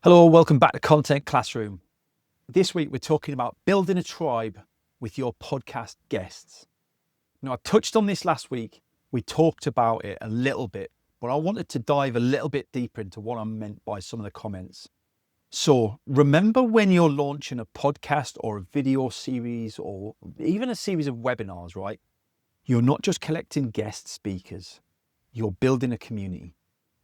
Hello, welcome back to Content Classroom. This week we're talking about building a tribe with your podcast guests. Now, I touched on this last week. We talked about it a little bit, but I wanted to dive a little bit deeper into what I meant by some of the comments. So remember when you're launching a podcast or a video series or even a series of webinars, right? You're not just collecting guest speakers, you're building a community.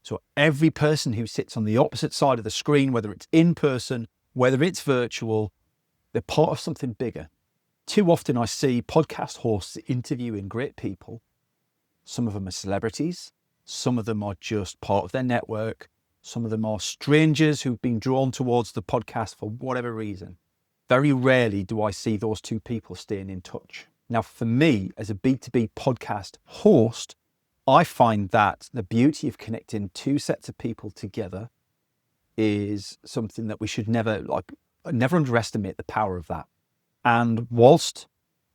So every person who sits on the opposite side of the screen, whether it's in person, whether it's virtual, they're part of something bigger. Too often I see podcast hosts interviewing great people. Some of them are celebrities. Some of them are just part of their network. Some of them are strangers who've been drawn towards the podcast for whatever reason. Very rarely do I see those two people staying in touch. Now, for me, as a B2B podcast host, I find that the beauty of connecting two sets of people together is something that we should never underestimate the power of that. And whilst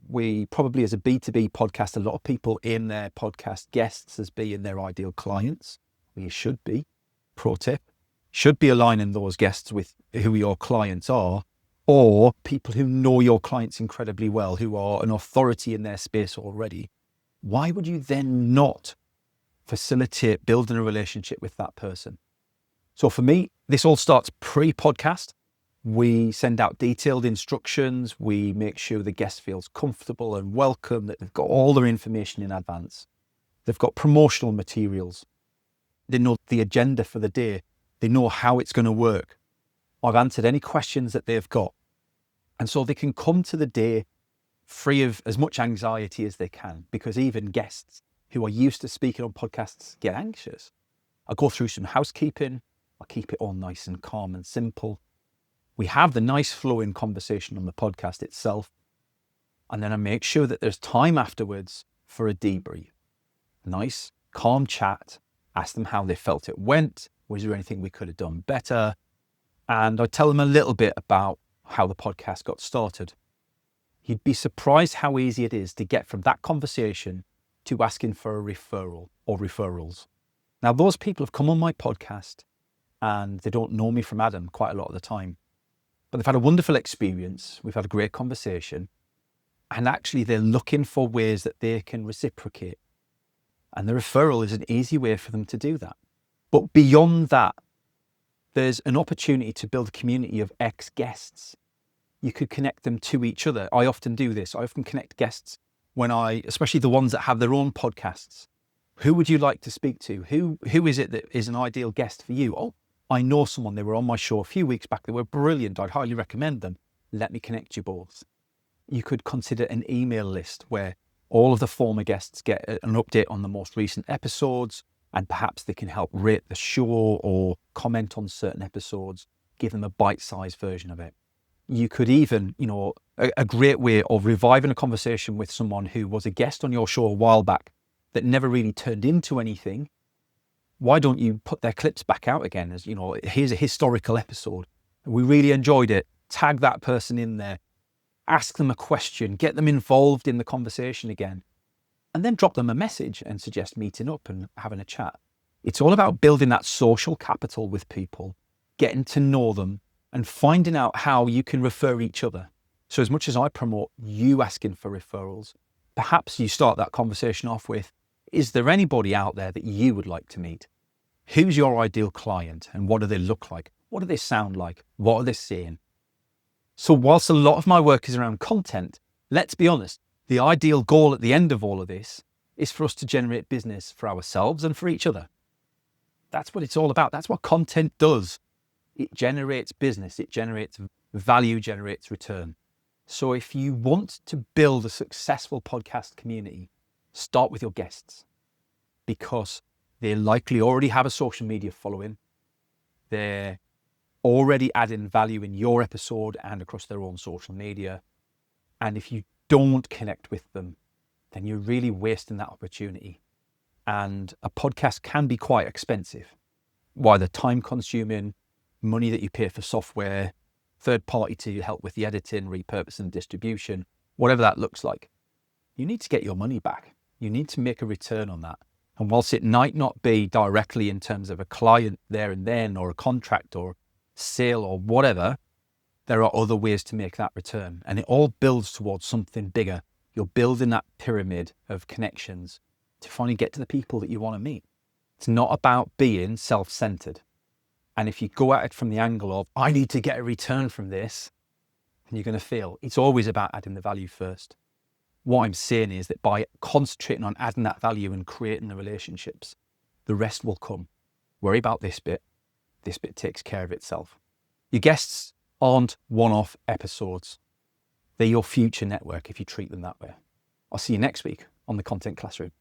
we probably, as a B2B podcast, a lot of people aim their podcast guests as being their ideal clients, we should be, pro tip, should be aligning those guests with who your clients are, or people who know your clients incredibly well, who are an authority in their space already. Why would you then not facilitate building a relationship with that person? So for me, this all starts pre-podcast. We send out detailed instructions. We make sure the guest feels comfortable and welcome, that they've got all their information in advance. They've got promotional materials. They know the agenda for the day. They know how it's going to work. I've answered any questions that they've got. And so they can come to the day free of as much anxiety as they can, because even guests who are used to speaking on podcasts get anxious. I go through some housekeeping. I keep it all nice and calm and simple. We have the nice flowing conversation on the podcast itself. And then I make sure that there's time afterwards for a debrief. Nice, calm chat. Ask them how they felt it went. Was there anything we could have done better? And I tell them a little bit about how the podcast got started. You'd be surprised how easy it is to get from that conversation to asking for a referral or referrals. Now, those people have come on my podcast and they don't know me from Adam quite a lot of the time, but they've had a wonderful experience. We've had a great conversation, and actually they're looking for ways that they can reciprocate. And the referral is an easy way for them to do that. But beyond that, there's an opportunity to build a community of ex-guests. You could connect them to each other. I often do this. I often connect guests especially the ones that have their own podcasts. Who would you like to speak to? Who is it that is an ideal guest for you? Oh, I know someone. They were on my show a few weeks back. They were brilliant. I'd highly recommend them. Let me connect you both. You could consider an email list where all of the former guests get an update on the most recent episodes, and perhaps they can help rate the show or comment on certain episodes, give them a bite-sized version of it. You could even, a great way of reviving a conversation with someone who was a guest on your show a while back that never really turned into anything. Why don't you put their clips back out again as, here's a historical episode. We really enjoyed it. Tag that person in there. Ask them a question. Get them involved in the conversation again. And then drop them a message and suggest meeting up and having a chat. It's all about building that social capital with people, getting to know them, and finding out how you can refer each other. So as much as I promote you asking for referrals, perhaps you start that conversation off with, is there anybody out there that you would like to meet? Who's your ideal client and what do they look like? What do they sound like? What are they saying? So whilst a lot of my work is around content, let's be honest, the ideal goal at the end of all of this is for us to generate business for ourselves and for each other. That's what it's all about. That's what content does. It generates business, it generates value, generates return. So if you want to build a successful podcast community, start with your guests, because they likely already have a social media following. They're already adding value in your episode and across their own social media. And if you don't connect with them, then you're really wasting that opportunity. And a podcast can be quite expensive, either time consuming, money that you pay for software, third party to help with the editing, repurposing, distribution, whatever that looks like. You need to get your money back. You need to make a return on that. And whilst it might not be directly in terms of a client there and then, or a contract, or sale or whatever, there are other ways to make that return. And it all builds towards something bigger. You're building that pyramid of connections to finally get to the people that you want to meet. It's not about being self-centered. And if you go at it from the angle of, I need to get a return from this, then you're going to fail. It's always about adding the value first. What I'm saying is that by concentrating on adding that value and creating the relationships, the rest will come. Worry about this bit. This bit takes care of itself. Your guests aren't one-off episodes. They're your future network if you treat them that way. I'll see you next week on the Content Classroom.